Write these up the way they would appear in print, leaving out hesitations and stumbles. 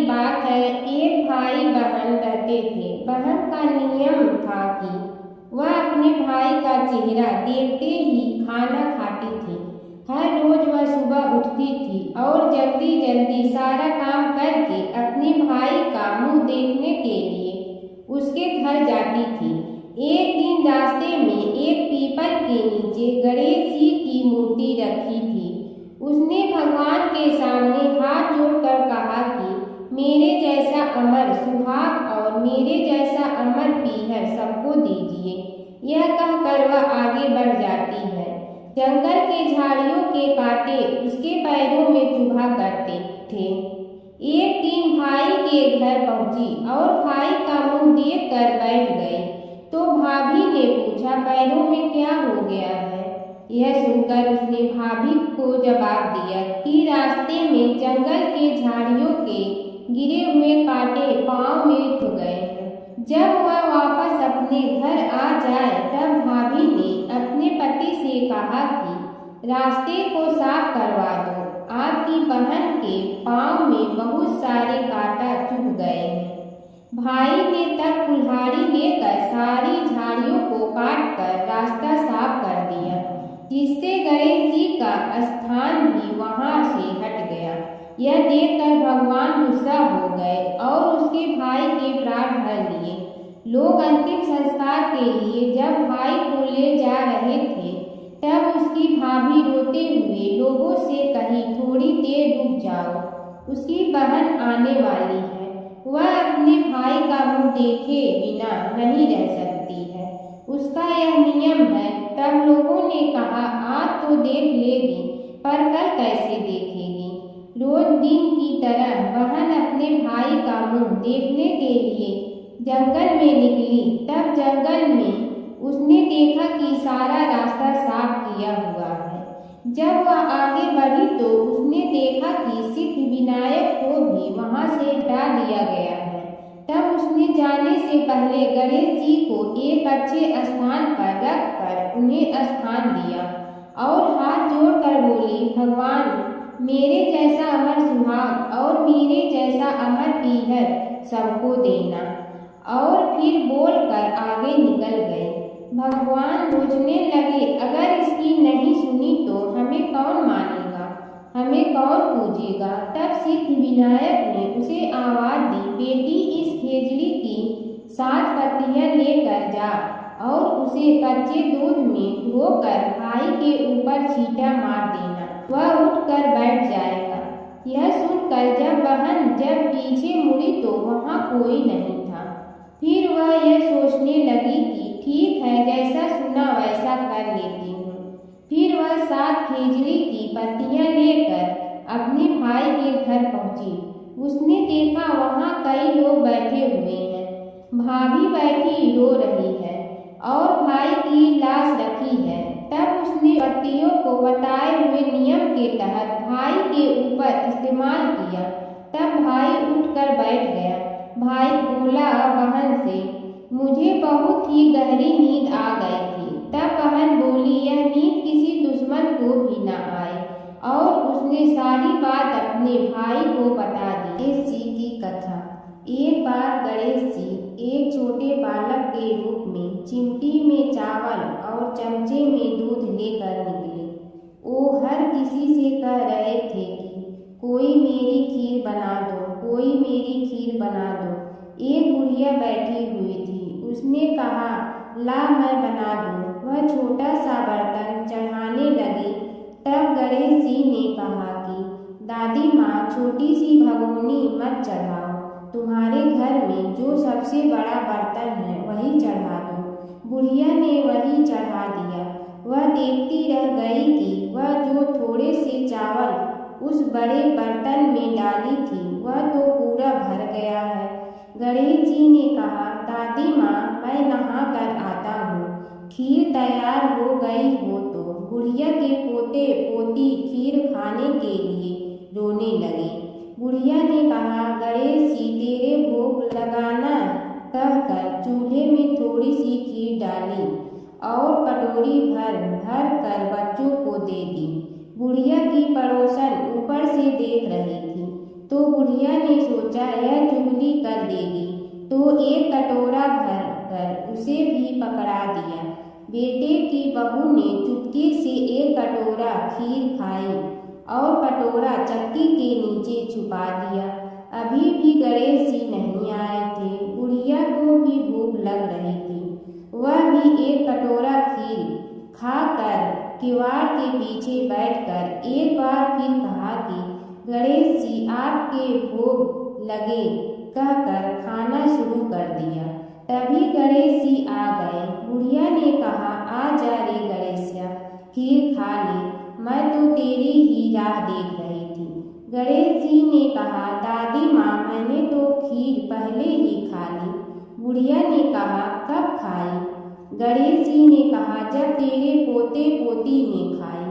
बात है, एक भाई बहन रहते थे। बहन का नियम था कि वह अपने भाई का चेहरा देखते ही खाना खाती थी। हर रोज वह सुबह उठती थी और जल्दी जल्दी सारा काम करके अपने भाई का मुंह देखने के लिए उसके घर जाती थी। एक दिन रास्ते में एक पीपल के नीचे गणेश जी की मूर्ति रखी थी। उसने भगवान के सामने हाथ जोड़कर कहा कि मेरे जैसा अमर सुहाग और मेरे जैसा अमर पीहर सबको दीजिए। यह कहकर वह आगे बढ़ जाती है। जंगल के झाड़ियों के कांटे उसके पैरों में चुभा करते थे। एक दिन भाई के घर पहुंची और भाई का मुंह देख कर बैठ गई तो भाभी ने पूछा, पैरों में क्या हो गया है? यह सुनकर उसने भाभी को जवाब दिया कि रास्ते में जंगल के झाड़ियों के गिरे हुए कांटे पांव में चुभ गए हैं। जब वह वापस अपने घर आ जाए तब भाभी ने अपने पति से कहा कि रास्ते को साफ करवा दो, आपकी बहन के पांव में बहुत सारे कांटा चुभ गए हैं। भाई ने तब कुल्हाड़ी लेकर सारी झाड़ियों को काट कर रास्ता साफ कर दिया, जिससे गणेश जी का स्थान भी वहां से हट गया। यह देखकर भगवान गुस्सा हो गए और उसके भाई के प्राण हर लिए। लोग अंतिम संस्कार के लिए जब भाई को ले जा रहे थे तब उसकी भाभी रोते हुए लोगों से कही, थोड़ी देर रुक जाओ, उसकी बहन आने वाली है। वह अपने भाई का मुंह देखे बिना नहीं रह सकती है, उसका यह नियम है। तब लोगों ने कहा, आज तो देख लेगी पर कल कैसे देखेगी? रोज दिन की तरह बहन अपने भाई का मुंह देखने के लिए जंगल में निकली। तब जंगल में उसने देखा कि सारा रास्ता साफ किया हुआ है। जब वह आगे बढ़ी तो उसने देखा कि सिद्धिविनायक को भी वहां से हटा दिया गया है। तब उसने जाने से पहले गणेश जी को एक अच्छे स्थान पर रखकर उन्हें स्थान दिया और हाथ जोड़कर बोली, भगवान मेरे जैसा अमर सुहाग और मेरे जैसा अमर पीहर सबको देना। और फिर बोलकर आगे निकल गए। भगवान सोचने लगे, अगर इसकी नहीं सुनी तो हमें कौन मानेगा, हमें कौन पूजेगा? तब सिद्धिविनायक ने उसे आवाज दी, बेटी इस खेजड़ी की 7 पत्तियां लेकर जा और उसे कच्चे दूध में धोकर भाई के ऊपर छींटा मार देना, वह उठकर बैठ जाएगा। यह सुनकर जब पीछे मुड़ी तो वहां कोई नहीं था। फिर वह यह सोचने लगी कि ठीक है, जैसा सुना वैसा कर लेती हूँ। फिर वह 7 खेजड़ी की पत्तियां लेकर अपने भाई के घर पहुंची। उसने देखा वहां कई लोग बैठे हुए हैं। भाभी बैठी रो रही है और भाई की लाश रखी है। तब उसने पत्तियों को बताए हुए नियम के तहत भाई के ऊपर इस्तेमाल किया। तब भाई उठकर बैठ गया। भाई बोला बहन से, मुझे बहुत ही गहरी नींद आ गई थी। तब बहन बोली, यह नींद किसी दुश्मन को भी न आए। और उसने सारी बात अपने भाई को बता दी। गणेश जी की कथा। एक बार गणेश जी एक छोटे बालक के रूप में चिमटी में चावल और चमचे में दूध लेकर निकले। वो हर किसी से कह रहे थे कि कोई मेरी खीर बना दो, कोई मेरी खीर बना दो। एक बुढ़िया बैठी हुई थी। उसने कहा, ला मैं बना दूं। वह छोटा सा बर्तन चढ़ाने लगी। तब गणेश जी ने कहा कि दादी माँ, छोटी सी भगोनी मत चढ़ाओ, तुम्हारे घर में जो सबसे बड़ा बर्तन है वही चढ़ा दो। बुढ़िया ने वही चढ़ा दिया। वह देखती रह गई कि वह जो थोड़े से चावल उस बड़े बर्तन में डाली थी वह तो पूरा भर गया है। गणेश जी ने कहा, दादी माँ, मैं नहा कर आता हूँ। खीर तैयार हो गई हो तो बुढ़िया के पोते पोती खीर खाने के लिए रोने लगे। बुढ़िया ने कहा, गणेश जी तेरे भोग लगाना कहकर चूल्हे में थोड़ी सी खीर डाली और कटोरी भर भर कर बच्चों को दे दी। बुढ़िया की पड़ोसन ऊपर से देख रही थी तो बुढ़िया ने सोचा यह चुगली कर देगी, तो एक कटोरा भर कर उसे भी पकड़ा दिया। बेटे की बहू ने चुपके से एक कटोरा खीर खाई और कटोरा चक्की के नीचे छुपा दिया। अभी भी गणेश जी नहीं आए थे। बुढ़िया को भी भूख लग रही थी। वह भी एक कटोरा खीर खाकर किवाड़ के पीछे बैठकर एक बार फिर कहा कि गणेश जी आपके भोग लगे कहकर खाना शुरू कर दिया। तभी गणेश जी आ गए। बुढ़िया ने कहा, आ जा रे गणेशिया, खीर खा ले, मैं तो तेरी ही राह देख रही थी। गणेश जी ने कहा, दादी माँ मैंने तो खीर पहले ही खा ली। बुढ़िया ने कहा, कब खाई? गणेश जी ने कहा, जब तेरे पोते पोती ने खाई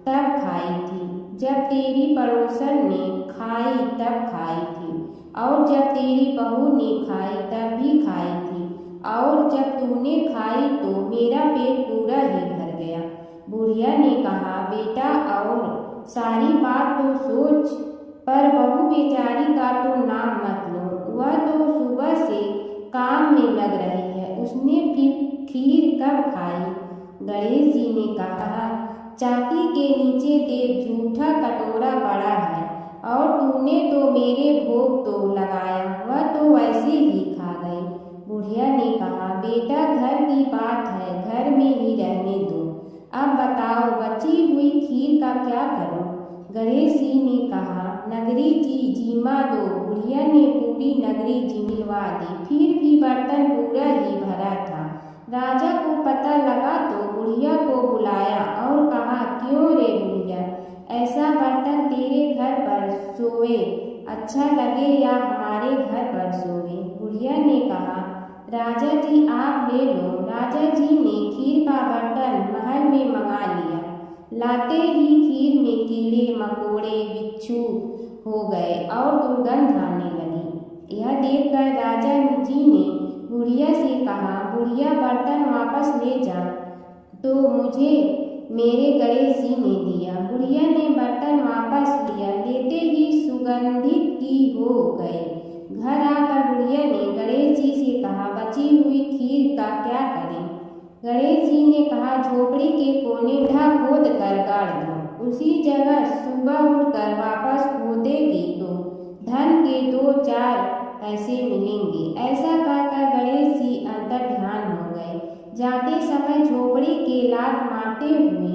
तब खाई थी, जब तेरी पड़ोसन ने खाई तब खाई थी, और जब तेरी बहू ने खाई तब भी खाई थी, और जब तूने खाई तो मेरा पेट पूरा ही भर गया। बुढ़िया ने कहा, बेटा और सारी बात तो सोच, पर बहू बेचारी का तो नाम मत लो। वह तो सुबह से काम में लग रही है, उसने फिर खीर कब खाई? गणेश जी ने कहा, चाकी के नीचे देख, झूठा कटोरा पड़ा है, और तूने तो मेरे भोग तो लगाया, वह तो वैसे ही खा गई। बुढ़िया ने कहा, बेटा घर की बात है, घर में ही रहने दो। अब बताओ बची हुई खीर का क्या करूं? गणेश जी ने कहा, नगरी जी जिमा दो। बुढ़िया ने पूरी नगरी जिमवा दी। फिर भी बर्तन पूरा ही भरा था। राजा को पता लगा तो बुढ़िया को बुलाया और कहा, क्यों रे बुढ़िया, ऐसा बर्तन तेरे घर पर सोए अच्छा लगे या हमारे घर पर सोए? बुढ़िया ने कहा, राजा जी आप ले लो। राजा जी ने खीर का बर्तन महल में मंगा लिया। लाते ही खीर में कीड़े मकोड़े बिच्छू हो गए और दुर्गंध आने लगी। यह देखकर राजा जी ने बुढ़िया से कहा, बुढ़िया बर्तन वापस ले जा। तो मुझे मेरे गणेश जी ने दिया। बुढ़िया ने बर्तन वापस लिया। लेते ही सुगंधित की हो गए। घर आकर बुढ़िया ने गणेश जी से कहा, बची हुई खीर का क्या करें? गणेश जी ने कहा, झोपड़ी के कोने गड्ढा खोद कर गाड़ दो। उसी जगह सुबह उठकर वापस खोदेगी तो धन के 2-4 पैसे मिलेंगे। ऐसा कहकर गणेश जी अंतर्ध्यान हो गए। जाते समय झोपड़ी के लात मारते हुए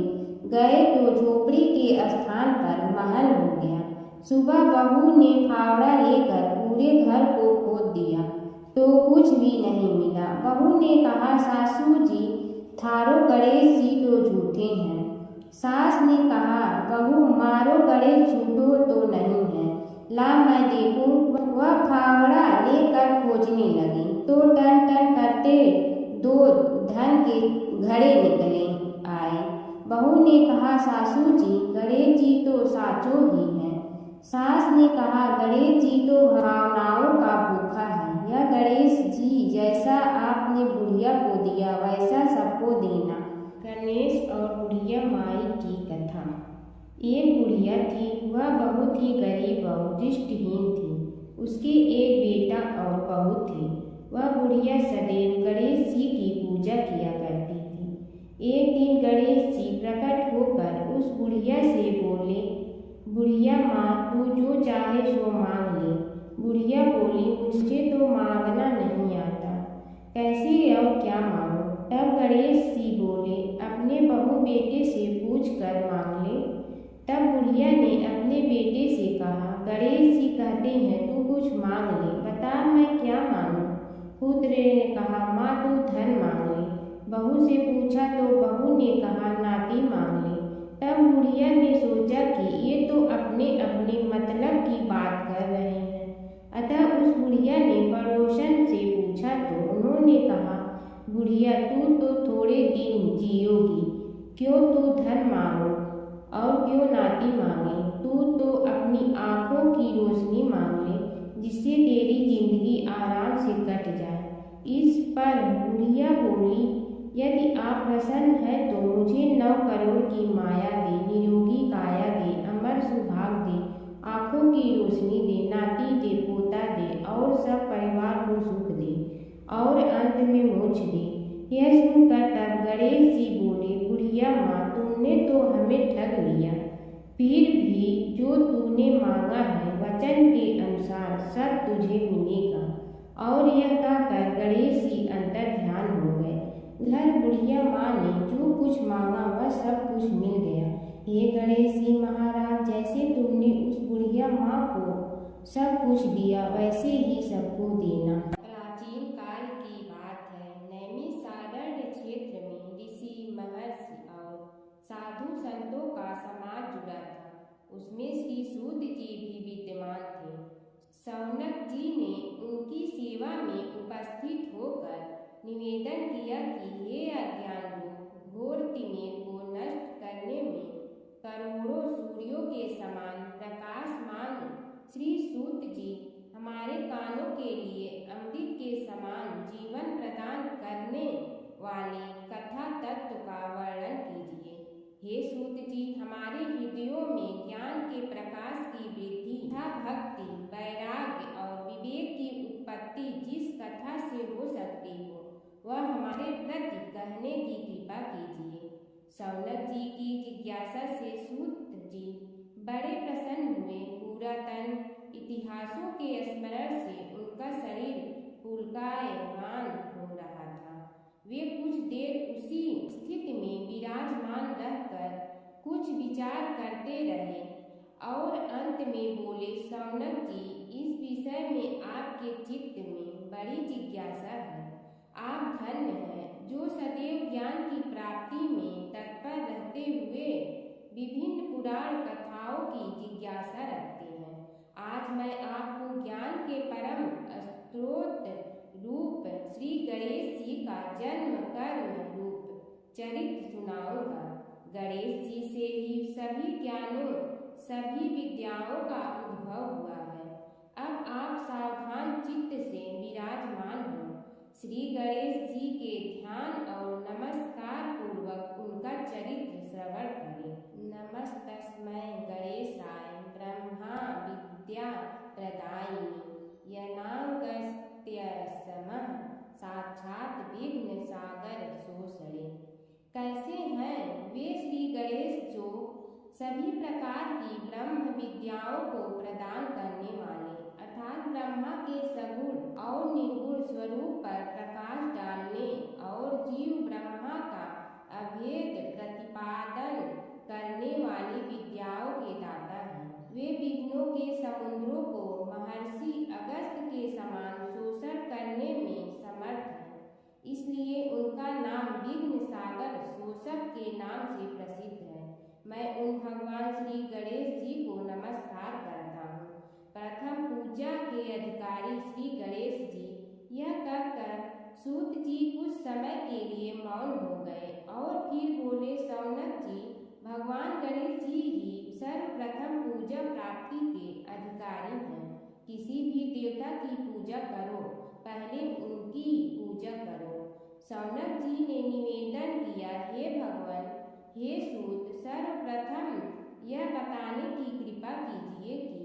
गए तो झोपड़ी के स्थान पर महल हो गया। सुबह बहू ने फावड़ा लेकर पूरे घर को खोद दिया तो कुछ भी नहीं मिला। बहू ने कहा, सासू जी थारो गणेश जी तो झूठे हैं। सास ने कहा, बहू मारो गणेश झूठो तो नहीं है, ला मैं देखूं। वह फावड़ा लेकर खोजने लगी तो टन टन करते 2 धन के घड़े निकले आए। बहू ने कहा, सासू जी गणेश जी तो साचो ही हैं। सास ने कहा, गणेश जी तो भावनाओं का भूखा है। यह गणेश जी जैसा आपने बुढ़िया को दिया वैसा सबको देना। गणेश और बुढ़िया माई की कथा। एक बुढ़िया थी, वह बहुत ही गरीब और दृष्टिहीन थी। उसके एक बेटा और बहू थे। वह बुढ़िया सदैव गणेश जी की पूजा किया करती थी। एक दिन गणेश जी प्रकट होकर उस बुढ़िया से बोले, बुढ़िया माँ तू जो चाहे सो मांग ले। बुढ़िया बोली, मुझे तो मांगना नहीं आता, कैसे और क्या मांगो? तब गणेश जी बोले, अपने बहू बेटे से पूछ कर मांग ले। तब बुढ़िया ने अपने बेटे से कहा, गणेश जी कहते हैं तू कुछ मांग ले, बता मैं क्या मांगूं? पुत्र ने कहा, माँ तू धन मांग ले। बहू से पूछा तो बहू ने कहा, नाती मांग ले। तब बुढ़िया ने सोचा कि ये तो अपने अपने मतलब की बात कर रहे हैं। अतः उस बुढ़िया ने पड़ोसन से पूछा तो उन्होंने कहा, बुढ़िया तू तो थोड़े दिन जियोगी, क्यों तू धन मांगो और क्यों नाती मांगे? तू तो अपनी आंखों की रोशनी मांग ले, जिससे तेरी जिंदगी आराम से कट जाए। इस पर बुढ़िया बोली, यदि आप प्रसन्न हैं तो मुझे 9 करोड़ की माया दे, निरोगी काया दे, अमर सुभाग दे आंखों की रोशनी दे, नाती दे, पोता दे और सब परिवार को सुख दे और अंत में मोक्ष दे। यह सुनकर तब गणेश जी बोले, बुढ़िया माँ, तुमने तो हमें ठग लिया। फिर भी जो तूने मांगा है वचन के अनुसार सब तुझे मिलेगा। और यह कहकर गणेश जी अंतर ध्यान हो गए। उधर बुढ़िया माँ ने जो कुछ मांगा वह सब कुछ मिल गया। हे गणेश जी महाराज, जैसे तुमने उस बुढ़िया माँ को सब कुछ दिया वैसे ही सबको देना। प्राचीन काल की बात है। नैमिषारण्य क्षेत्र में ऋषि, महर्षि और साधु संतों का समाज जुड़ा था। उसमें श्री सूत जी भी विद्यमान थे। शौनक जी ने उनकी सेवा में उपस्थित होकर निवेदन किया कि हे अज्ञान रूप घोर तिमिर को नष्ट करने में करोड़ों सूर्यों के समान प्रकाशमान श्री सूत जी हमारे कानों के लिए अमृत के समान जीवन प्रदान करने वाले कथा तत्व का वर्णन कीजिए। हे सूत जी, हमारे हृदयों में ज्ञान के प्रकाश की वृद्धि तथा भक्ति, वैराग्य और विवेक की उत्पत्ति जिस कथा से हो सकती हो वह हमारे प्रति कहने की कृपा कीजिए। शौनक जी की जिज्ञासा से सूत जी बड़े प्रसन्न हुए। पुरातन इतिहासों के स्मरण से उनका शरीर पुलकायमान हो रहा था। वे कुछ देर उसी स्थिति में विराजमान रहकर कुछ विचार करते रहे और अंत में बोले, शौनक जी, इस विषय में आपके चित्त में बड़ी जिज्ञासा है। आप धन्य हैं जो सदैव ज्ञान की प्राप्ति में तत्पर रहते हुए विभिन्न पुराण कथाओं की जिज्ञासा रखते हैं। आज मैं आपको ज्ञान के परम स्रोत रूप श्री गणेश जी का जन्म कर्म रूप चरित्र सुनाऊंगा। गणेश जी से ही सभी ज्ञानों, सभी विद्याओं का उद्भव हुआ है। अब आप सावधान चित्त से विराजमान हो। श्री गणेश जी के ध्यान और नमस्कार पूर्वक उनका चरित्र श्रवण करें। नमस्तस्मै गणेशाय ब्रह्मा विद्या प्रदायिने यनागस्त्यसमः साक्षात् विघ्न सागर शोषणे। कैसे हैं वे श्री गणेश जो सभी प्रकार की ब्रह्म विद्याओं को प्रदान करने वाले अर्थात ब्रह्मा के सगुण और निर्गुण स्वरूप पर प्रकाश डालने और जीव ब्रह्मा का अभेद प्रतिपादन करने वाली विद्याओं के दाता हैं। वे विघ्नों के समुद्रों को महर्षि अगस्त के समान शोषण करने में समर्थ हैं। इसलिए उनका नाम विघ्न सागर शोषक के नाम से प्रसिद्ध है। मैं उन भगवान श्री गणेश जी को नमस्कार करता हूँ। प्रथम पूजा के अधिकारी श्री गणेश जी, यह कहकर सूत जी कुछ समय के लिए मौन हो गए और फिर बोले, शौनक जी, भगवान गणेश जी ही सर्वप्रथम पूजा प्राप्ति के अधिकारी हैं। किसी भी देवता की पूजा करो, पहले उनकी पूजा करो। शौनक जी ने निवेदन किया, हे भगवान, हे सूत, सर्वप्रथम यह बताने की कृपा कीजिए कि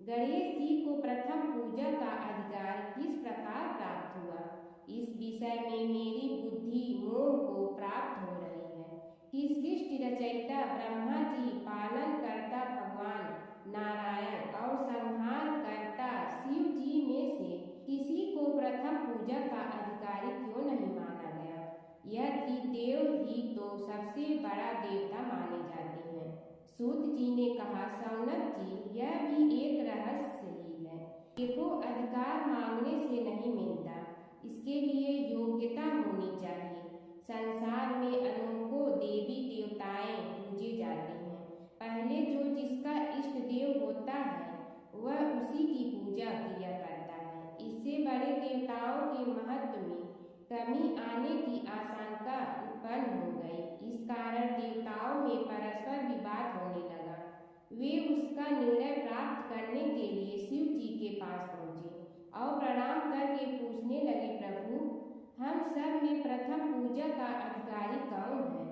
गणेश जी को प्रथम पूजा का अधिकार किस प्रकार प्राप्त हुआ। इस विषय में मेरी बुद्धि मोह को प्राप्त हो रही है कि सृष्टि रचयिता ब्रह्मा जी, पालन करता भगवान नारायण और संहार करता शिव जी में से किसी को प्रथम पूजा का अधिकारी क्यों नहीं माना गया। यह त्रिदेव ही तो सबसे बड़ा देवता माने जाते हैं। सूत जी ने कहा, शौनक जी, यह भी एक रहस्य ही है। देखो, अधिकार मांगने से नहीं मिलता, इसके लिए योग्यता होनी चाहिए। संसार में अनेकों देवी देवताएं पूजे जाते हैं। पहले जो जिसका इष्ट देव होता है वह उसी की पूजा किया करता है। इससे बड़े देवताओं के महत्व में कमी आने की आशंका उत्पन्न हो गई। इस कारण देवताओं में परस्पर विवाद होने लगा। वे उसका निर्णय प्राप्त करने के लिए शिव जी के पास पहुँचे और प्रणाम करके पूछने लगे, प्रभु, हम सब में प्रथम पूजा का अधिकारी कौन है।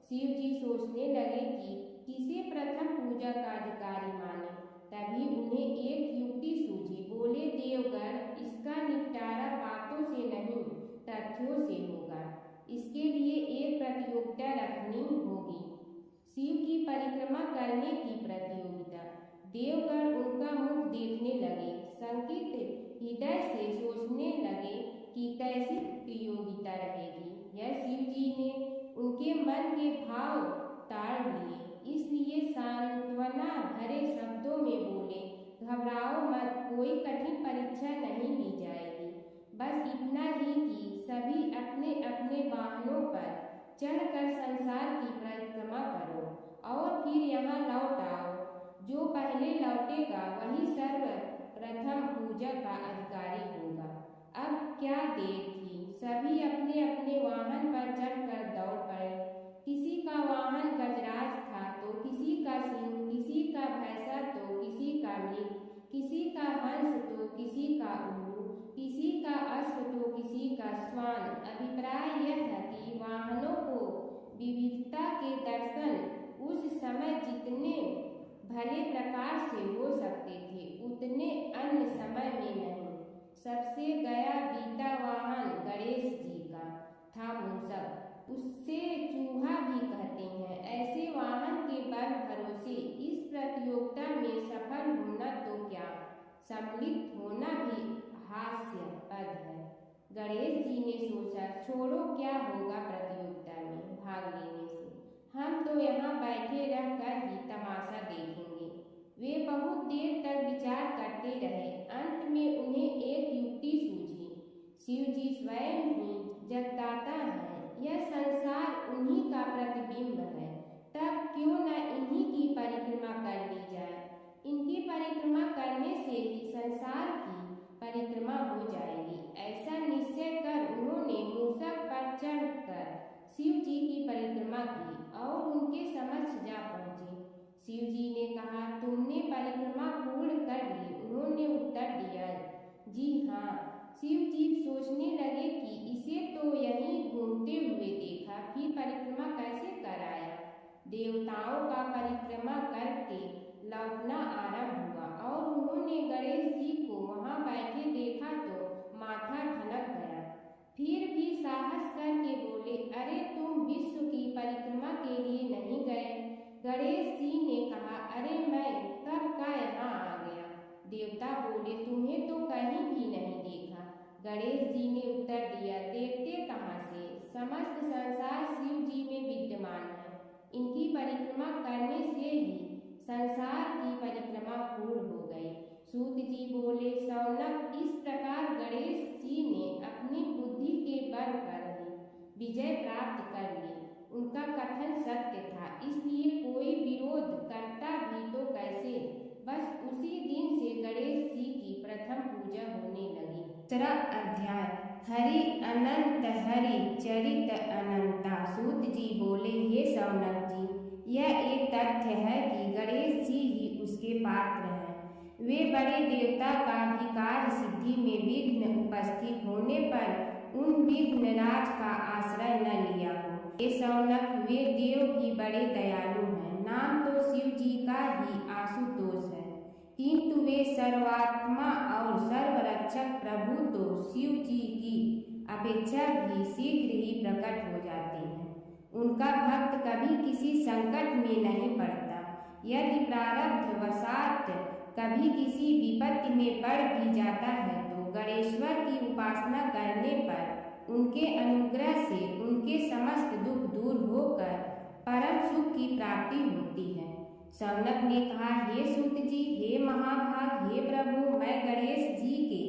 शिव जी सोचने लगे कि किसे प्रथम पूजा का अधिकारी माने। तभी उन्हें एक युक्ति सूझी। बोले, देवगण, इसका निपटारा बातों से नहीं तथ्यों से होगा। इसके लिए एक प्रतियोगिता रखनी होगी, शिव की परिक्रमा करने की प्रतियोगिता। देवगण उनका मुख देखने लगे, शंकित हृदय से सोचने लगे कि कैसी प्रतियोगिता रहेगी। यह शिव जी ने उनके मन के भाव ताड़ लिए, इसलिए सांत्वना भरे शब्दों में बोले, घबराओ मत, कोई कठिन परीक्षा नहीं ली जाएगी। बस इतना ही कि सभी अपने अपने वाहनों पर चढ़कर संसार की परिक्रमा करो और फिर यहाँ लौट आओ। जो पहले लौटेगा वही सर्वप्रथम पूजा का अधिकारी होगा। अब क्या देर थी, सभी अपने अपने वाहन पर चढ़कर दौड़ पड़े। किसी का वाहन गजराज था तो किसी का सिंह, किसी का भैंसा तो किसी का मृग, किसी का हंस तो किसी का उल्लू, किसी का अश्व तो किसी का श्वान। अभिप्राय यह है कि वाहनों को विविधता के दर्शन उस समय जितने भले प्रकार से हो सकते थे उतने अन्य समय में नहीं। सबसे गया बीता वाहन गणेश जी का था मूषक, उससे चूहा भी कहते हैं। ऐसे वाहन के बल भरोसे इस प्रतियोगिता में सफल होना तो क्या, सम्मिलित होना भी हास्यास्पद है। गणेश जी ने सोचा, छोड़ो, क्या होगा प्रतियोगिता में भाग लेने से, हम तो यहाँ बैठे रहकर ही तमाशा देखेंगे। वे बहुत देर तक विचार करते रहे। अंत में उन्हें एक युक्ति सूझी। शिव जी स्वयं ही जगदाता है, यह संसार उन्हीं का प्रतिबिंब है, तब क्यों न इन्हीं की परिक्रमा कर ली जाए। इनकी परिक्रमा करने से ही संसार की परिक्रमा हो जाएगी। ऐसा निश्चय कर उन्होंने मूषक पर चढ़कर शिव जी की परिक्रमा की और उनके समक्ष जा पहुंचे। शिव जी ने कहा, तुमने परिक्रमा पूर्ण कर ली। उन्होंने उत्तर दिया, जी हाँ। शिव जी सोचने लगे कि इसे तो यहीं घूमते हुए देखा, फिर परिक्रमा कैसे कराया। देवताओं का परिक्रमा करके लौटना आरंभ हुआ और उन्होंने गणेश जी को वहां बैठे देखा तो माथा ठनक गया। फिर भी साहस करके बोले, अरे तुम विश्व की परिक्रमा के लिए नहीं गए। गणेश जी ने कहा, अरे मैं कब का यहाँ आ गया। देवता बोले, तुम्हें तो कहीं भी नहीं देखा। गणेश जी ने उत्तर दिया, देखते कहाँ से, समस्त संसार शिव जी में विद्यमान है। इनकी परिक्रमा करने से ही संसार की परिक्रमा पूर्ण हो गई। सूत जी बोले, शौनक, इस प्रकार गणेश जी ने अपनी बुद्धि के बल पर ही विजय प्राप्त कर ली। उनका कथन सत्य था, इसलिए कोई विरोध करता भी तो कैसे। बस उसी दिन से गणेश जी की प्रथम पूजा होने लगी। दूसरा अध्याय, हरि अनंत हरि चरित अनंता। सूत जी बोले, हे शौनक जी, यह एक तथ्य है कि गणेश जी ही उसके पात्र हैं। वे बड़े देवता का भी कार्य सिद्धि में विघ्न उपस्थित होने पर उन विघ्नराज का आश्रय न लिया हो। हे शौनक, वे देव भी बड़े दयालु हैं। नाम तो शिव जी का ही आशुतोष है, किंतु वे सर्वात्मा और सर्वरक्षक प्रभु तो शिव जी की अपेक्षा भी शीघ्र ही प्रकट हो जाते हैं। उनका भक्त कभी किसी संकट में नहीं पड़ता। यदि प्रारब्ध वशात कभी किसी विपत्ति में पड़ भी जाता है तो गणेश्वर की उपासना करने पर उनके अनुग्रह से उनके समस्त दुख दूर होकर परम सुख की प्राप्ति होती है। शौनक ने कहा, हे सूत जी, हे महाभाग, हे प्रभु, मैं गणेश जी के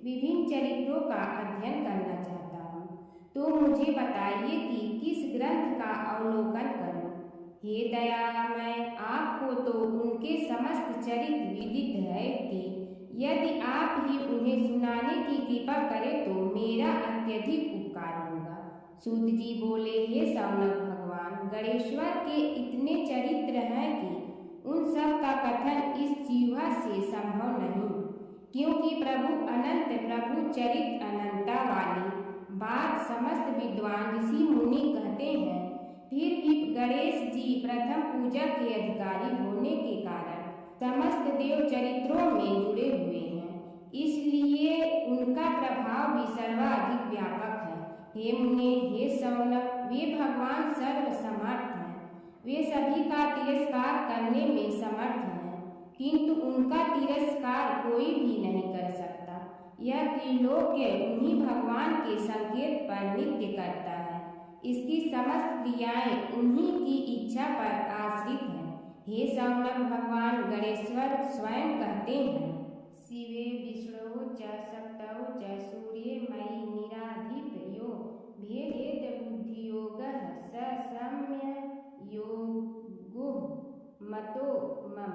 विभिन्न चरित्रों का अध्ययन करना चाहता हूँ, तो मुझे बताइए कि किस ग्रंथ का अवलोकन करूँ। हे दयामय, आपको तो उनके समस्त चरित्र विदित है कि यदि आप ही उन्हें सुनाने की कृपा करें तो मेरा अत्यधिक उपकार होगा। सूत जी बोले, हे शौनक भगवान, गणेश्वर के इतने चरित्र हैं कि उन सब का कथन इस जीवा से संभव नहीं, क्योंकि प्रभु अनंत, प्रभु चरित अनंता वाली बात समस्त विद्वान ऋषि मुनि कहते हैं। फिर भी गणेश जी प्रथम पूजा के अधिकारी होने के कारण समस्त देव चरित्रों में जुड़े हुए हैं, इसलिए उनका प्रभाव भी सर्वाधिक व्यापक है। हे मुने, हे शौनक, वे भगवान सर्वसमर्थ हैं। वे सभी का तिरस्कार करने में समर्थ हैं, किंतु उनका तिरस्कार कोई भी नहीं कर सकता। यह त्रिलोक्य उन्हीं भगवान के संकेत पर नृत्य करता है। इसकी समस्त क्रियाएं उन्हीं की इच्छा पर आश्रित हैं। हे शौनक, भगवान गणेश्वर स्वयं कहते हैं, शिवे विष्णु च शक्तौ च सूर्ये मयि निराधिप यो भेद बुद्धियोगः स सम्य योगो मतो मम।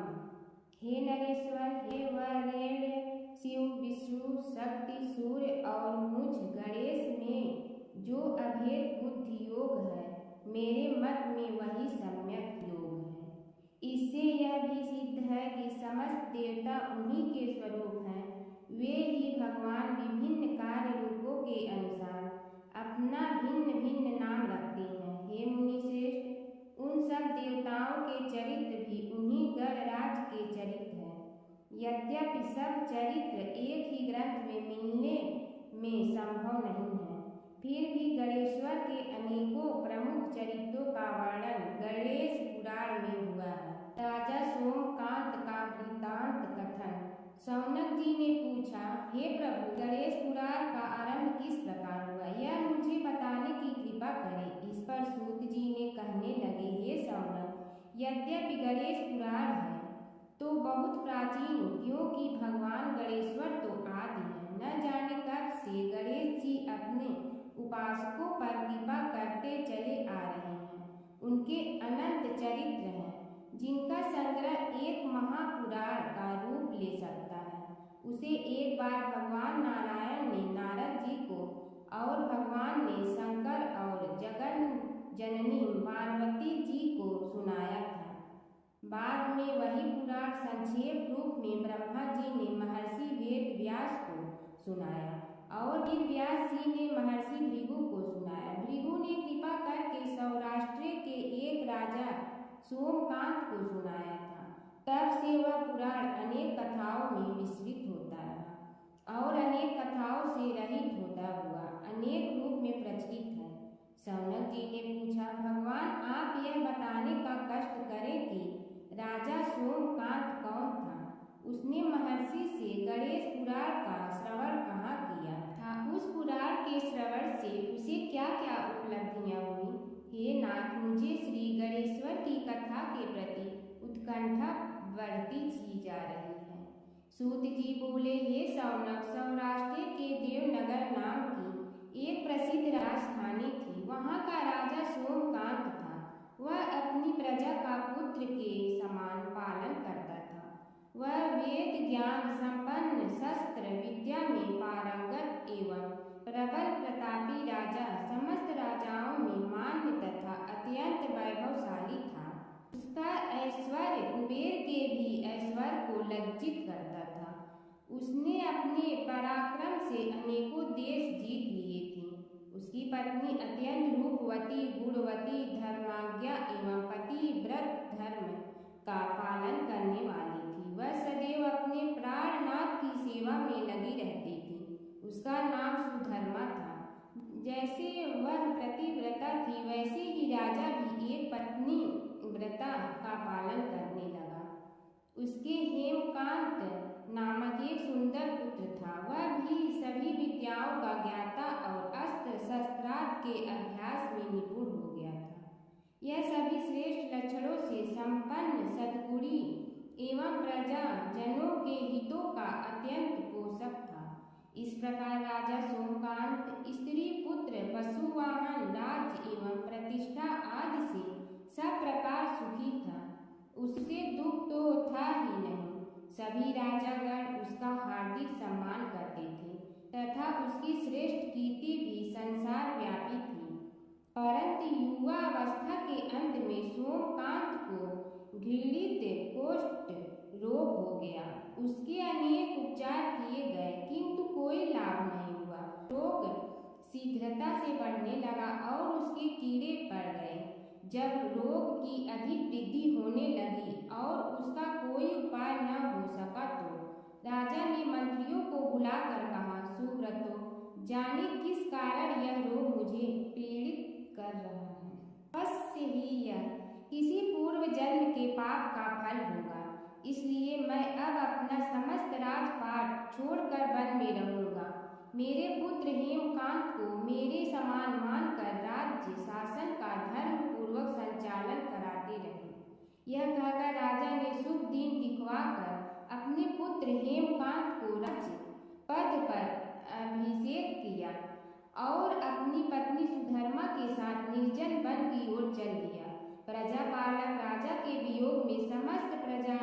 हे नरेश्वर, हे वरेण्य, शिव, विष्णु, शक्ति, सूर्य और मुझ गणेश में जो अभेद बुद्धि योग है, मेरे मत में वही सम्यक योग है। इससे यह भी सिद्ध है कि समस्त देवता उन्हीं के स्वरूप हैं। वे ही भगवान विभिन्न कार्य रूपों के अनुसार अपना भिन्न भिन्न नाम रखते हैं। हे मुनि श्रेष्ठ, उन सब देवताओं के चरित्र भी उन्हीं गणराज के चरित्र हैं। यद्यपि सब चरित्र एक ही ग्रंथ में मिलने में संभव नहीं है, फिर भी गणेश्वर के अनेकों प्रमुख चरित्रों का वर्णन गणेश पुराण में हुआ है। राजा सोमकांत का वृत्तांत कथन। शौनक जी ने पूछा, हे प्रभु, गणेश पुराण का आरंभ किस प्रकार हुआ, यह मुझे बताने की कृपा करें। इस पर सूत जी ने कहने लगे, हे शौनक, यद्यपि गणेश पुराण है तो बहुत प्राचीन, क्योंकि भगवान गणेश्वर तो आदि है। न जाने कब से गणेश जी अपने उपासकों पर कृपा करते चले आ रहे हैं। उनके अनंत चरित्र हैं, जिनका संग्रह एक महापुराण का रूप ले सकता है। उसे एक बार भगवान नारायण ने नारद जी को और भगवान ने शंकर और जगन जननी पार्वती जी को सुनाया था। बाद में वही पुराण संक्षेप रूप में ब्रह्मा जी ने महर्षि वेद व्यास को सुनाया और फिर व्यास जी ने महर्षि भृगु को सुनाया। भृगु ने कृपा करके सौराष्ट्र के एक राजा सोमकांत को सुनाया था। तब से वह पुराण अनेक कथाओं में विस्तृत होता रहा और अनेक कथाओं से रहित होता हुआ अनेक रूप में प्रचलित है। शौनक जी ने पूछा, भगवान, आप यह बताने का कष्ट करें कि राजा सोमकांत कौन था। उसने महर्षि से गणेश पुराण का श्रवण कहाँ किया था, उस पुराण के श्रवण से उसे क्या क्या उपलब्धियां हुई। हे नाथ, मुझे श्री गणेश्वर की कथा के प्रति उत्कंठा बढ़ती ही जा रही है। सूत जी बोले, हे शौनक, सौराष्ट्र के देवनगर नाम की एक प्रसिद्ध राजधानी थी। वहाँ का राजा सोमकांत था। वह अपनी प्रजा का पुत्र के समान पालन करता था। वह वेद ज्ञान संपन्न, शस्त्र विद्या में पारंगत एवं प्रबल प्रतापी राजा, समस्त राजाओं में मान्य तथा अत्यंत वैभवशाली था। उसका ऐश्वर्य कुबेर के भी ऐश्वर्य को लज्जित करता था। उसने अपने पराक्रम से अनेकों देश जीत लिए थे। उसकी पत्नी अत्यंत रूपवती, गुणवती, धर्माज्ञा एवं पतिव्रत धर्म का पालन करने वाली थी। वह सदैव अपने प्राणनाथ की सेवा में लगी रहती थी। उसका नाम सुधर्मा था। जैसे वह पतिव्रता थी, वैसे ही राजा भी एक पत्नी व्रता का पालन करने लगा। उसके हेमकांत नामक एक सुंदर पुत्र था। वह भी सभी विद्याओं का ज्ञाता और अस्त्र शस्त्रास्त्र के अभ्यास में निपुण हो गया था। यह सभी श्रेष्ठ लक्षणों से संपन्न, सद्गुणी एवं प्रजा जनों के हितों का अत्यंत पोषक था। इस प्रकार राजा सोमकांत स्त्री, पुत्र, पशुवाहन, राज्य एवं प्रतिष्ठा आदि से सब प्रकार सुखी था। उससे दुख तो था ही नहीं। सभी राजागण उसका हार्दिक सम्मान करते थे तथा उसकी श्रेष्ठ कीर्ति भी संसार व्यापी थी। परंतु युवावस्था के अंत में सोमकांत को घृणित कोष्ठ रोग हो गया। उसके अनेक उपचार किए गए, किंतु कोई लाभ नहीं हुआ। रोग शीघ्रता से बढ़ने लगा और उसके कीड़े पड़ गए। जब रोग की अधिक वृद्धि होने लगी और उसका कोई उपाय जाने किस कारण यह रोग मुझे पीड़ित कर रहा है। अवश्य ही यह किसी पूर्व जन्म के पाप का फल होगा, इसलिए मैं अब अपना समस्त राजपाट छोड़कर वन में रहूंगा। मेरे पुत्र हेमकांत को मेरे समान मानकर राज्य शासन का धर्म पूर्वक संचालन कराते रहे। यह कहकर राजा ने शुभ दिन दिखवाकर अपने पुत्र हेमकांत को राज्य पद पर अभिषेक किया और अपनी पत्नी सुधर्मा के साथ निर्जन वन की ओर चल दिया। प्रजापालक राजा के वियोग में समस्त प्रजा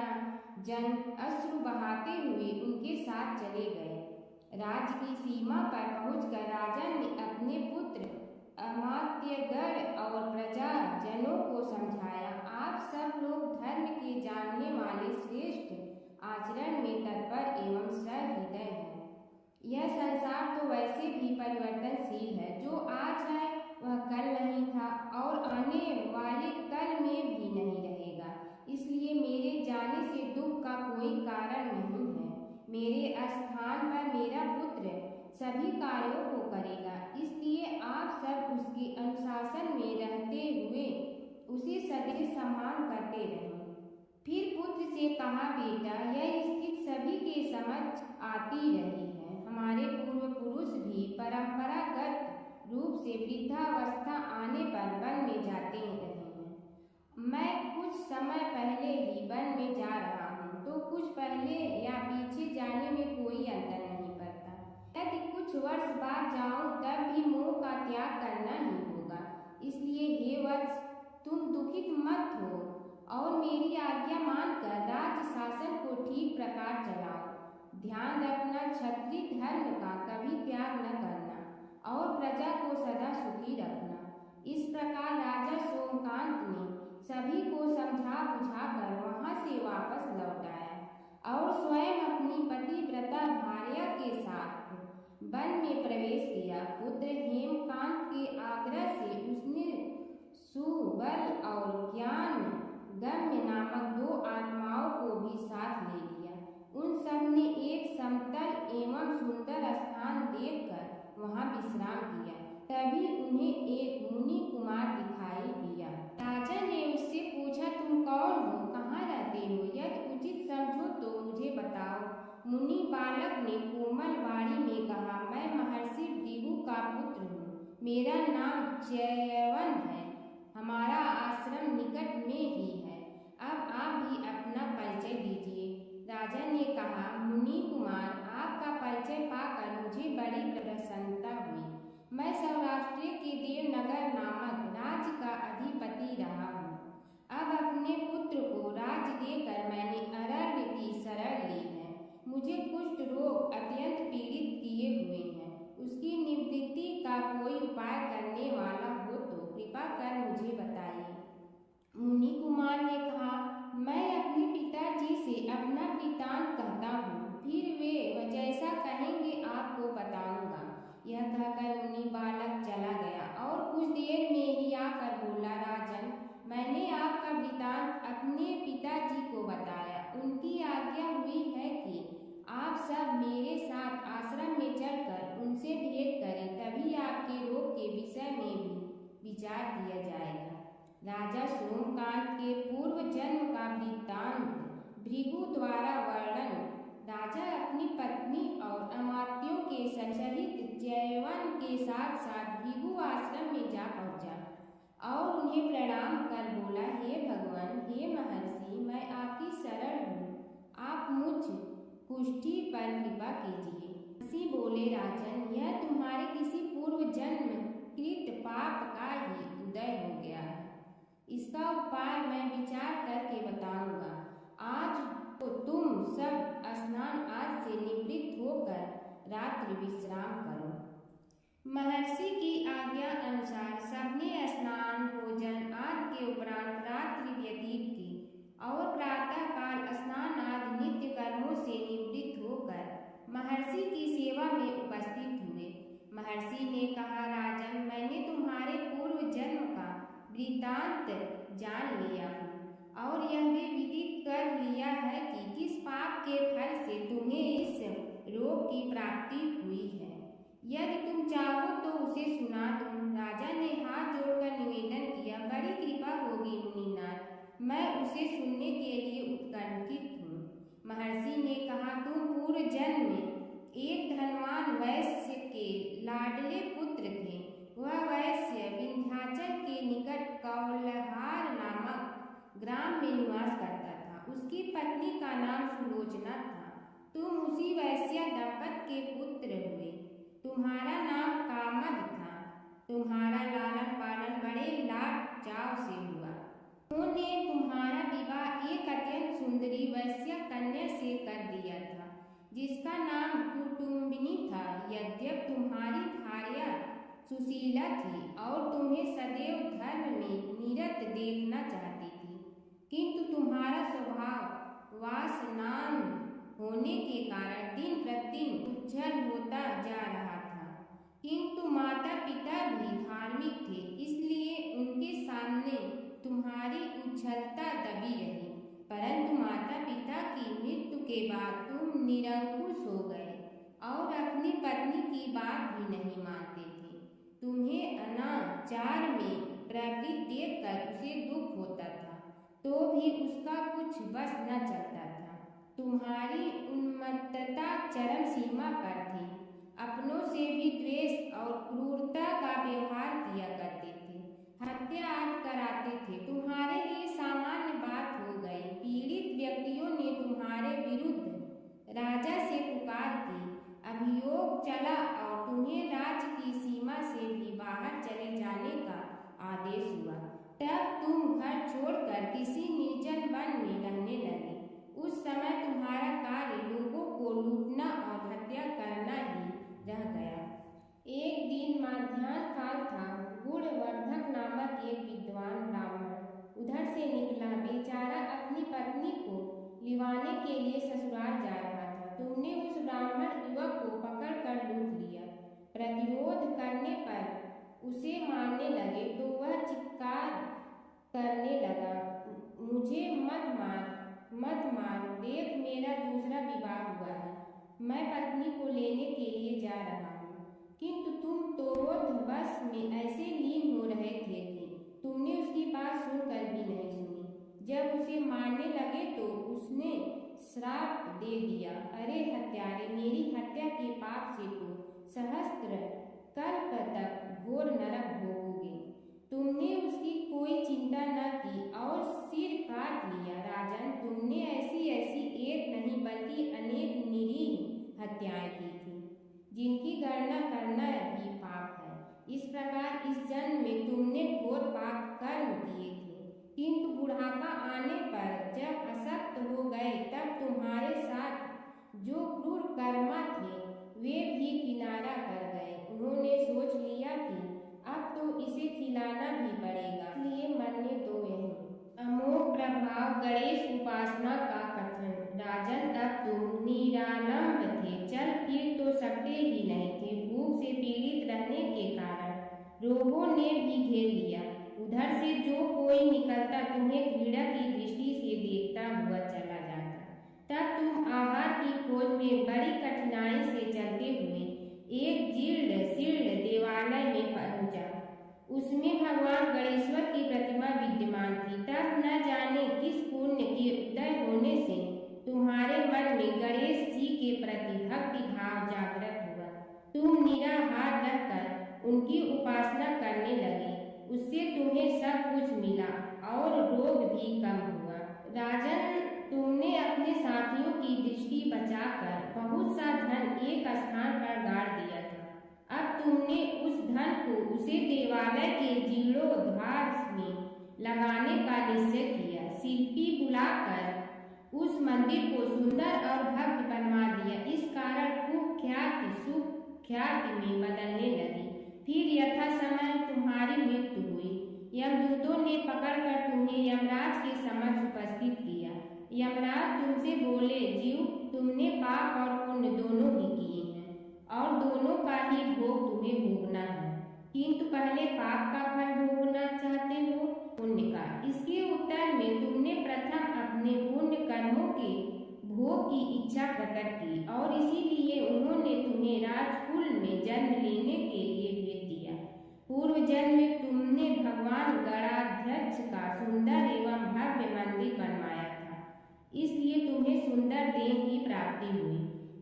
जन अश्रु बहाते हुए उनके साथ चले गए। राज्य की सीमा पर पहुंचकर राजा ने अपने पुत्र अमात्यगण और प्रजा जनों को समझाया, आप सब लोग धर्म के जानने वाले श्रेष्ठ आचरण में तत्पर एवं सहृदय हैं। यह संसार तो वैसे भी परिवर्तनशील है, जो आज है वह कल नहीं था और आने वाले कल में भी नहीं रहेगा, इसलिए मेरे जाने से दुख का कोई कारण नहीं है। मेरे स्थान पर मेरा पुत्र सभी कार्यों को करेगा, इसलिए आप सब उसके अनुशासन में रहते हुए उसे सदैव सम्मान करते रहें। फिर पुत्र से कहा, बेटा, यह स्थिति सभी के समझ आती रही है। हमारे पूर्व पुरुष भी परंपरागत रूप से वृद्धावस्था आने पर वन में जाते रहे हैं। मैं कुछ समय पहले ही वन में जा रहा हूँ, तो कुछ पहले या पीछे जाने में कोई अंतर नहीं पड़ता। यदि कुछ वर्ष बाद जाऊं तब भी मोह का त्याग करना ही होगा। इसलिए हे वत्स, तुम दुखित मत हो और मेरी आज्ञा मानकर राज्य शासन को ठीक प्रकार चलाओ। ध्यान रखना, क्षत्रिय धर्म का कभी त्याग न करना और प्रजा को सदा सुखी रखना। इस प्रकार राजा सोमकांत ने सभी को समझा बुझाकर वहां से वापस लौट आया और स्वयं अपनी पतिव्रता भार्या के साथ वन में प्रवेश किया। पुत्र हेमकांत के आग्रह से उसने सुबल और ज्ञान गम्य नामक 2 आत्माओं को भी साथ ले लिया। उन सब ने एक समतल एवं सुंदर स्थान देखकर वहां विश्राम किया। तभी उन्हें एक मुनि कुमार दिखाई दिया। राजा ने उससे पूछा, तुम कौन हो, कहाँ रहते हो? यदि उचित समझो तो मुझे बताओ। मुनि बालक ने कोमल वाणी में कहा, मैं महर्षि भृगु का पुत्र हूँ। मेरा नाम च्यवन है। हमारा आश्रम निकट में ही है। अब आप भी अपना परिचय दीजिए। राजा ने कहा, मुनि कुमार, आपका परिचय पाकर मुझे बड़ी प्रसन्नता हुई। मैं सौराष्ट्र के देवनगर नामक राज्य का अधिपति रहा हूँ। अब अपने पुत्र को राज्य देकर मैंने अरण्य की शरण ली है। मुझे कुष्ठ रोग अत्यंत पीड़ित किए हुए हैं। उसकी निवृत्ति का कोई उपाय करने वाला हो तो कृपा कर मुझे बताइए। मुनि कुमार ने कहा, मैं अपने पिताजी से अपना वृत्तांत कहता हूँ, फिर वे जैसा कहेंगे आपको बताऊंगा। यह कहकर मुनि बालक चला गया और कुछ देर में ही आकर बोला, राजन, मैंने आपका वृत्तांत अपने पिताजी को बताया। उनकी आज्ञा हुई है कि आप सब मेरे साथ आश्रम में चलकर उनसे भेंट करें, तभी आपके रोग के विषय में भी विचार किया जाएगा। राजा सोमकांत के पूर्व जन्म का वृत्तांत भृगु द्वारा वर्णन। राजा अपनी पत्नी और अमात्यों के सहित च्यवन के साथ साथ भृगु आश्रम में जा पहुंचा और उन्हें प्रणाम कर बोला, हे भगवान, हे महर्षि, मैं आपकी शरण हूँ। आप मुझ कुष्ठी पर कृपा कीजिए। महर्षि बोले, राजन, यह तुम्हारे किसी पूर्व जन्म कृत पाप का ही उदय हो गया है। इसका उपाय मैं विचार करके बताऊंगा। आज तो तुम सब स्नान आज से निवृत्त होकर रात्रि विश्राम करो। महर्षि की आज्ञा अनुसार सबने स्नान, भोजन आदि के उपरांत रात्रि व्यतीत की और प्रातः काल स्नान आदि नित्य कर्मों से निवृत्त होकर महर्षि की सेवा में उपस्थित हुए। महर्षि ने कहा, राजन, मैंने तुम्हारे पूर्व जन्म का वृत्तांत जान लिया हूँ और यह भी विदित कर लिया है कि किस पाप के फल से तुम्हें इस रोग की प्राप्ति हुई है। यदि तुम चाहो तो उसे सुना दूं। राजा ने हाथ जोड़कर निवेदन किया, बड़ी कृपा होगी मुनिनाथ, मैं उसे सुनने के लिए उत्कंठित हूँ। महर्षि ने कहा, तुम पूर्व जन्म में एक धनवान वैश्य के लाडले पुत्र थे। वह वैश्य विंध्याचल के निकट कौलहार नामक ग्राम में निवास करता था। उसकी पत्नी का नाम सुलोचना था। तुम उसी वैश्य दंपत के पुत्र हुए। तुम्हारा नाम कामद था। तुम्हारा लालन पालन बड़े लाड चाव से हुआ। उन्होंने तुम्हारा विवाह एक अत्यंत सुंदरी वैश्य कन्या से कर दिया था, जिसका नाम कुटुम्बिनी था। यद्यप तुम्हारी भार्या सुशीला थी और तुम्हें सदैव धर्म में निरत देखना चाहती थी, किंतु तुम्हारा स्वभाव वासनान होने के कारण दिन प्रतिदिन उज्जवल होता जा रहा था। किंतु माता पिता भी धार्मिक थे, इसलिए उनके सामने तुम्हारी उज्ज्वलता दबी रही। परंतु माता पिता की मृत्यु के बाद तुम निरंकुश हो गए और अपनी पत्नी की बात भी नहीं मानते थे। तुम्हें अनाचार में प्रवृत्त देखकर उसे दुख होता था, तो भी उसका कुछ बस न चलता था। तुम्हारी उन्मत्तता चरम सीमा पर थी। अपनों से भी द्वेष और क्रूरता का व्यवहार किया करते थे। हत्या आदि कराते थे। तुम्हारे लिए सामान्य बात हो गई। पीड़ित व्यक्तियों ने तुम्हारे विरुद्ध राजा से पुकार की। अभियोग चला और तुम्हें राज्य की सीमा से भी बाहर चले जाने का आदेश हुआ। तब तुम घर छोड़कर किसी निर्जन वन में रहने लगे। उस समय तुम्हारा कार्य लोगों को लूटना और हत्या करना ही रह गया। एक दिन मध्याह्न काल था। गुणवर्धक नामक एक विद्वान ब्राह्मण उधर से निकला। बेचारा अपनी पत्नी को लिवाने के लिए ससुराल जा रहा था। तुमने उस ब्राह्मण युवक को पकड़कर लूट लिया। प्रतिरोध करने पर उसे मारने लगे तो वह चित्कार करने लगा, मुझे मत मार, मत मार, देख मेरा दूसरा विवाह हुआ है। मैं पत्नी को लेने के लिए जा रहा हूँ। किंतु तुम तो क्रोधवश में ऐसे लीन हो रहे थे कि तुमने उसकी बात सुनकर भी नहीं सुनी। जब उसे मारने लगे तो उसने श्राप दे दिया, अरे हत्यारे, मेरी हत्या के पाप से तो सहस्त्र कल्प तक घोर नरक भोगोगे। तुमने उसकी कोई चिंता न की और सिर काट लिया। राजन, तुमने ऐसी एक नहीं बल्कि अनेक निरीह हत्याएं की थी, जिनकी गणना करना भी पाप है। इस प्रकार इस जन्म में तुमने घोर पाप कर्म किए थे। किंतु बुढ़ापा आने पर जब अशक्त हो गए तब तुम्हारे साथ जो क्रूर कर्मा थे वे भी किनारा कर गए। उन्होंने सोच लिया कि अब तो इसे खिलाना भी पड़ेगा, इसलिए मरने दो यहीं। अमोघ प्रभाव गणेश उपासना का कथन। राजन, अब तुम निरालंब थे, चल फिर तो सकते ही नहीं थे। भूख से पीड़ित रहने के कारण रोगों ने भी घेर लिया। उधर से जो कोई निकलता तुम्हें घृणा की दृष्टि से देखता हुआ चला जाता। तब तुम आहार की खोज में बड़ी कठिनाई से चलते हुए एक जीर्ण शीर्ण देवालय में पहुंचा। उसमें भगवान गणेश्वर की प्रतिमा विद्यमान थी। तब न जाने किस पुण्य के उदय होने से तुम्हारे मन में गणेश जी के प्रति भक्ति भाव जागृत हुआ। तुम निराहार रहकर उनकी उपासना करने लगे। उससे तुम्हें सब कुछ मिला और रोग भी कम हुआ। राजन, तुमने अपने साथियों की दृष्टि बचाकर बहुत सा धन एक स्थान पर गाड़ दिया था। अब तुमने उस धन को उसे देवालय के जीर्णोद्धार में लगाने का निश्चय किया। शिल्पी बुलाकर उस मंदिर को सुंदर और भव्य बनवा दिया। इस कारण कुख्याति सुख्याति में बदलने लगी। फिर यथा समय तुम्हारी मृत्यु हुई। यमदूतों ने पकड़कर तुम्हें यमराज के समक्ष उपस्थित किया। यमराज तुमसे बोले, जीव, तुमने पाप और पुण्य दोनों ही किए हैं और दोनों का ही भोग तुम्हें भोगना है। किंतु पहले पाप का फल भोगना चाहते हो पुण्य का? इसके उत्तर में तुमने प्रथम अपने पुण्य कर्मों के भोग की इच्छा प्रकट की और इसीलिए उन्होंने तुम्हें राजकुल में जन्म प्राप्ति हुई।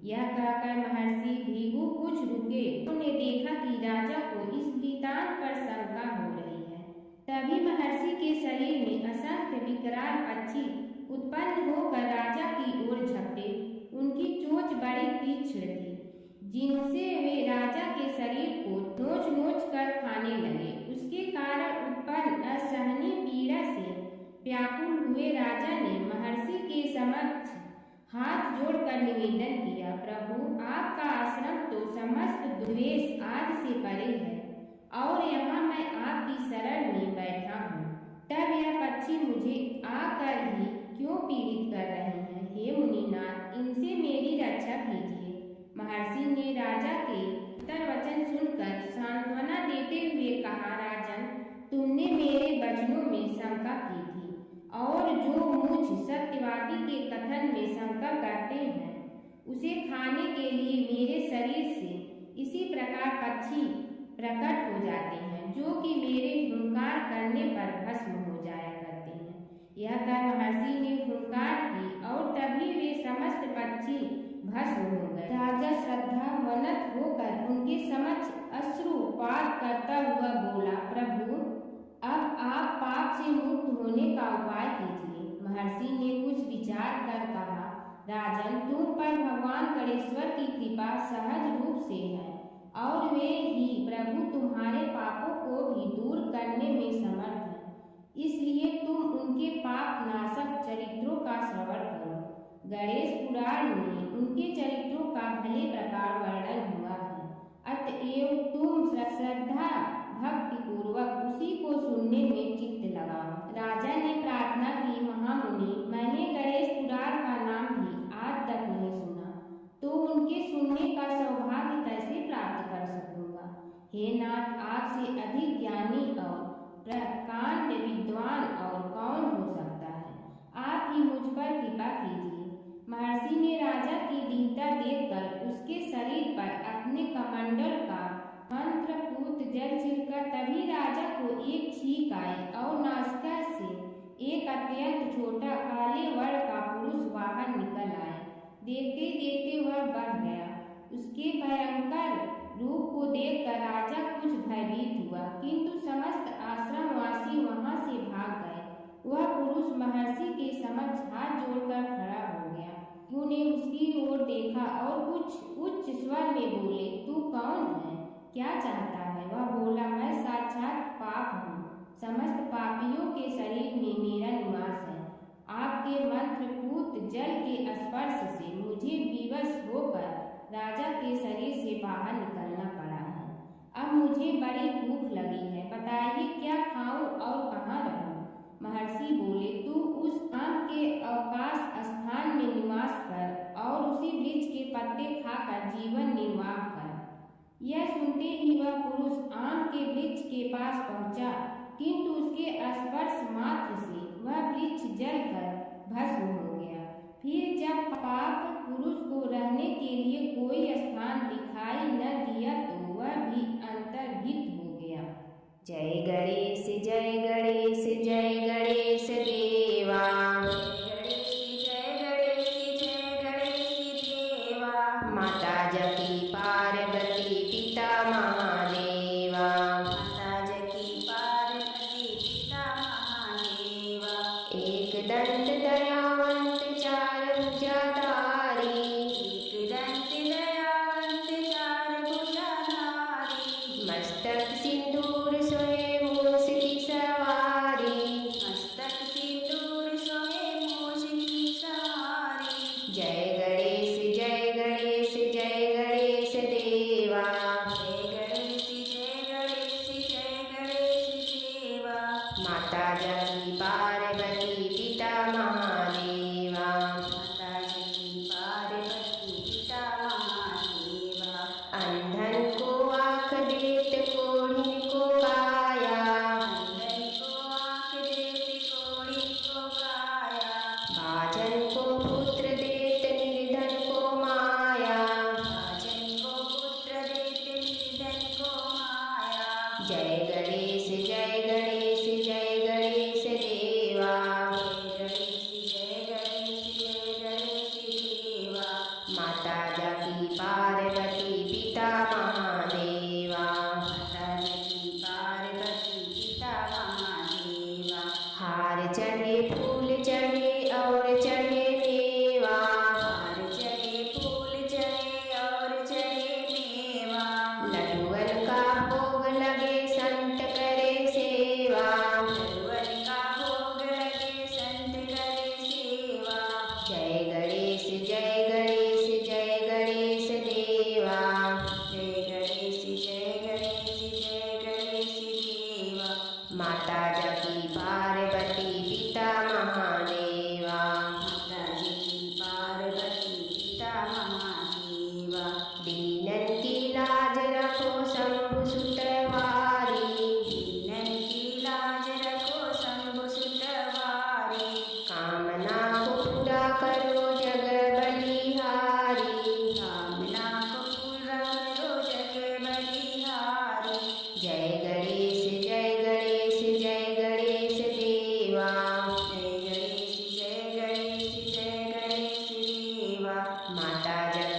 यह कहकर महर्षि भृगु कुछ रुके। उन्होंने देखा कि राजा को इस वृतांत पर शंका हो रही है। तभी महर्षि के शरीर में असंख्य विकराल पक्षी उत्पन्न होकर राजा की ओर झपटे। उनकी चोंच बड़ी तीक्ष्ण थी, जिनसे वे राजा के शरीर को नोच नोच कर खाने लगे। उसके कारण उत्पन्न असहनीय पीड़ा से व्याकुल हुए राजा ने महर्षि के समक्ष हाथ जोड़कर निवेदन किया, प्रभु आपका आश्रम तो समस्त द्वेष आदि से परे है और यहाँ मैं आपकी शरण में बैठा हूँ। तब यह पक्षी मुझे आकर ही क्यों पीड़ित कर रहे हैं? हे मुनिनाथ, इनसे मेरी रक्षा कीजिए। महर्षि ने राजा के उत्तर वचन सुनकर सांत्वना देते हुए कहा, राजन, तुमने मेरे वचनों में शंका की थी और जो मुझ सत्यवादी के कथन में शंका करते हैं उसे खाने के लिए मेरे शरीर से इसी प्रकार पक्षी प्रकट हो जाते हैं, जो कि मेरे हुंकार करने पर भस्म हो जाया करते हैं। यह कर महर्षि ने हुंकार की और तभी वे समस्त पक्षी भस्म हो गए। राजा श्रद्धावनत होकर उनके समक्ष अश्रुपात करता हुआ बोला, प्रभु अब आप पाप से मुक्त होने का उपाय कीजिए। महर्षि ने कुछ विचार कर कहा, राजन, तुम पर भगवान गणेश्वर की कृपा सहज रूप से है और वे ही प्रभु तुम्हारे पापों को भी दूर करने में समर्थ हैं। इसलिए तुम उनके पाप नाशक चरित्रों का श्रवण करो। गणेश पुराण में उनके चरित्रों का भले प्रकार वर्णन हुआ है, अतएव तुम श्रद्धा भक्ति पूर्वक उसी को सुनने में चित्त लगाओ। राजा ने प्रार्थना की, महामुनि, मैंने गणेश पुराण का नाम भी आज तक नहीं सुना, तो उनके सुनने का सौभाग्य कैसे प्राप्त कर सकूंगा? हे नाथ, आपसे अधिक ज्ञानी और प्रकांड विद्वान और कौन हो सकता है? आप ही मुझ पर कृपा कीजिए। महर्षि ने राजा की दीनता देखकर उसके शरीर पर अपने कमंडल का मंत्रपूत जल छिड़कर तभी राजा को एक छींक आई और नासिका से एक अत्यंत छोटा काले वर्ण का पुरुष बाहर निकल आए। देखते देखते वह बढ़ गया। उसके भयंकर रूप को देखकर राजा कुछ भयभीत हुआ, किंतु समस्त आश्रमवासी वहां से भाग गए। वह पुरुष महर्षि के समक्ष हाथ जोड़कर खड़ा हो गया। उन्होंने उसकी ओर देखा और कुछ उच्च स्वर में बोले, तू कौन है? क्या चाहता है? वह बोला, मैं साक्षात पाप हूँ। समस्त पापियों के शरीर में मेरा निवास है। आपके मंत्रपूत जल के स्पर्श से मुझे विवश होकर राजा के शरीर से बाहर निकलना पड़ा है। अब मुझे बड़ी भूख लगी है, बताइए क्या खाऊं और कहाँ रहूं? महर्षि बोले, तू उस आम के अवकाश स्थान में निवास कर और उसी वृक्ष के पत्ते खाकर जीवन निर्वाह कर। यह सुनते ही वह पुरुष आम के वृक्ष के पास पहुंचा, किंतु उसके स्पर्श मात्र से वह वृक्ष जलकर भस्म हो गया। फिर जब पाप पुरुष को रहने के लिए कोई स्थान दिखाई न दिया तो वह भी अंतर्हित हो गया। जय गणेश जय गणेश जय गणेश देवा। माता जकी पार्वती पिता महादेवा। माता जकी पार्वती पिता महादेवा। एक दंत दयावंत चार भुजाधारी। एक दंत दयावंत चार भुजाधारी। मस्तक सिंदूर सोहे मूस की सवारी। मस्तक सिंदूर सोहे मूस की सवारी। जय गणेश जय गणेश जय गणेश देवा। जय गणेश जय गणेश जय गणेश देवा। माता जकी पार्वती पिता महादेवा। माता जकी पार्वती पिता महादेवा। अंधन को आँख देत कोढ़ी को काया। अंधन को आँख देत कोढ़ी को काया। भाजन को पुत्र देत निर्धन को माया। भाजन को पुत्र देत निर्धन को माया। जय गणेश जय गणेश जय गणेश देवा। जय गणेश जय गणेश जय गणेश देवा। लगे संत करे सेवा। हवन का भोग लगे संत करे सेवा। जय गणेश जय गणेश जय गणेश देवा। जय गणेश जय गणेश जय गणेश देवा। माता जगी पार्वती पिता महादेवा। माता जी पार्वती पिता महादेवा। दीनन की लाज रखो शंभु सुतवारी। दीनन की लाज रखो शंभु सुतवारी। कामना को पूरा करो जग बलिहारी। कामना को पूरा करो जग बलिहारी। जय गणेश जय गणेश जय गणेश देवा। जय गणेश जय गणेश जय गणेश देवा। माता जग